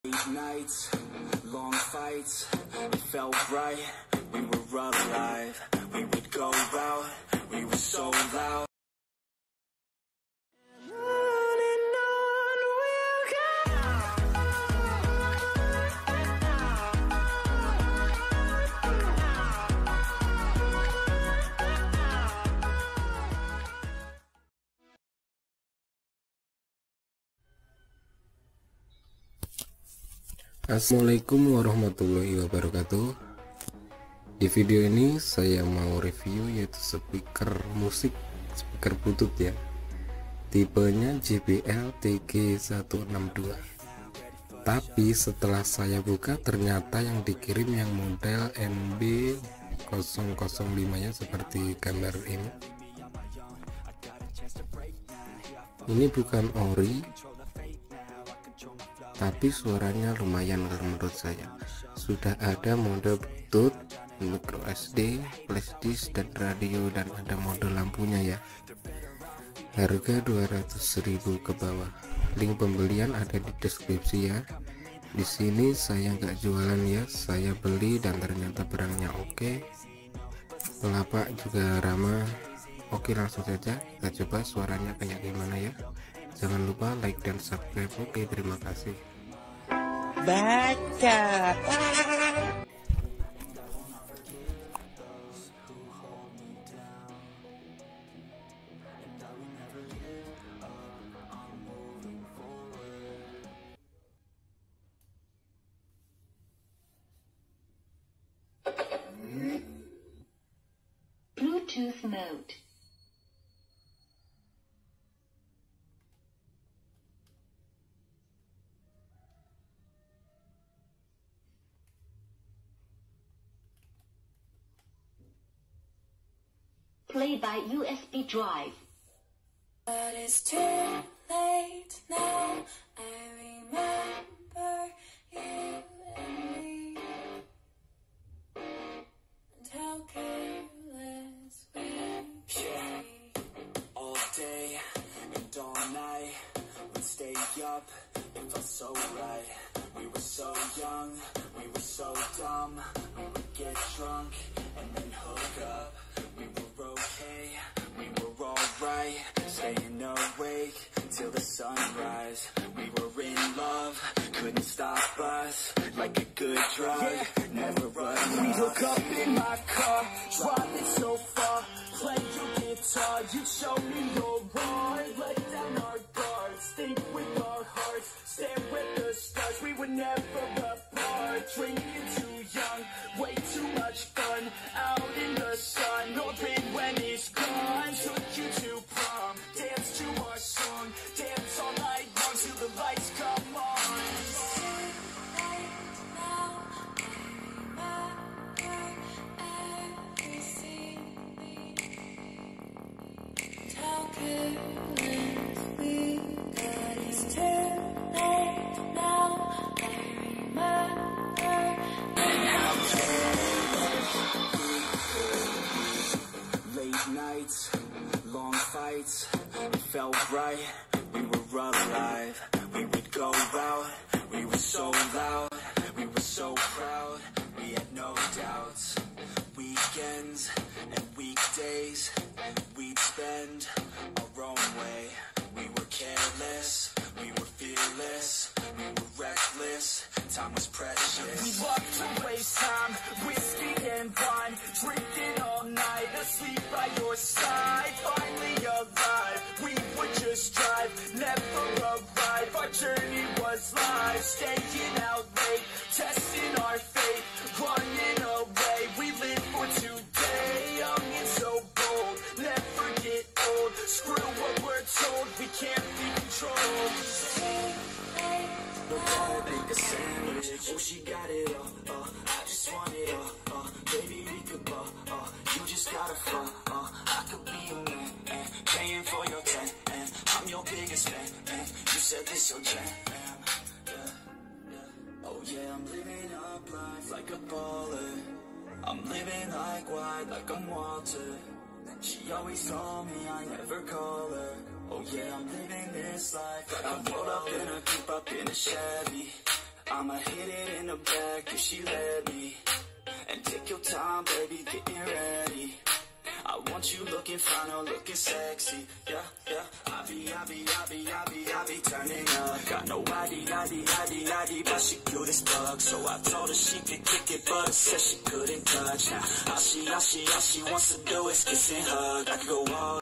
Late nights, long fights, it felt right, we were alive, we would go out, we were so loud. Assalamualaikum warahmatullahi wabarakatuh. Di video ini saya mau review yaitu speaker musik, speaker bluetooth ya, tipenya JBL TG162. Tapi setelah saya buka ternyata yang dikirim yang model NB005 ya, seperti gambar ini. Ini bukan ori, tapi suaranya lumayan menurut saya. Sudah ada mode Bluetooth, micro SD, flash disk, dan radio, dan ada mode lampunya ya. Harga 200.000 ke bawah. Link pembelian ada di deskripsi ya. Di sini saya nggak jualan ya, saya beli dan ternyata barangnya oke. Pelapak juga ramah. Oke, langsung saja kita coba suaranya kayak gimana ya. Jangan lupa like dan subscribe. Oke, terima kasih. Baca. Bluetooth mode. Play by USB drive. But it's too late now. I remember you and me, and how careless we be. All day and all night, we'd stay up, it felt so right. We were so young, we were so dumb. We would get drunk and then hook up. We were okay, we were alright, staying awake till the sunrise. We were in love, couldn't stop us, like a good drug, never run. We hook up in my car, driving so far, play your guitar, you show me your heart, let down our guards, think with our hearts, stare at the stars. We were never apart, drinking too young, way too much fun, out in the sun, open when it's gone. Took you to prom, dance to our song, dance all night long till the lights come on. How careless we got. It's too late now. I remember. Late nights, long fights, it felt right, we were alive. We would go out, we were so loud, we were so proud, we had no doubts. Weekends and weekdays, we'd spend our own way. We were careless, we were fearless, we were reckless, time was precious. We loved to waste time, whiskey and wine, drinking all night, asleep by your side. Finally alive, we would just drive, never arrive. Our journey was live, staying out late, testing our fate, running away. We live for today, young and so bold, never get old. Screw what we're told, we can't be controlled. Make a sandwich, oh she got it all, I just want it all, baby we could ball, you just gotta fall, I could be your man, paying for your tan, I'm your biggest fan, you said this your jam, oh yeah, I'm living up life like a baller, I'm living like white, like I'm Walter, she always told me I never call her, oh yeah, I'm living this life, like I'm rolled up in a coupe up in a Chevy, I'm I'ma hit it in the back if she let me. And take your time, baby, getting ready. I want you looking fine or looking sexy. Yeah, yeah. I be turning up. Got no ID, but she cute as fuck. So I told her she could kick it, but said she couldn't touch. Now all she wants to do is kiss and hug. I could go all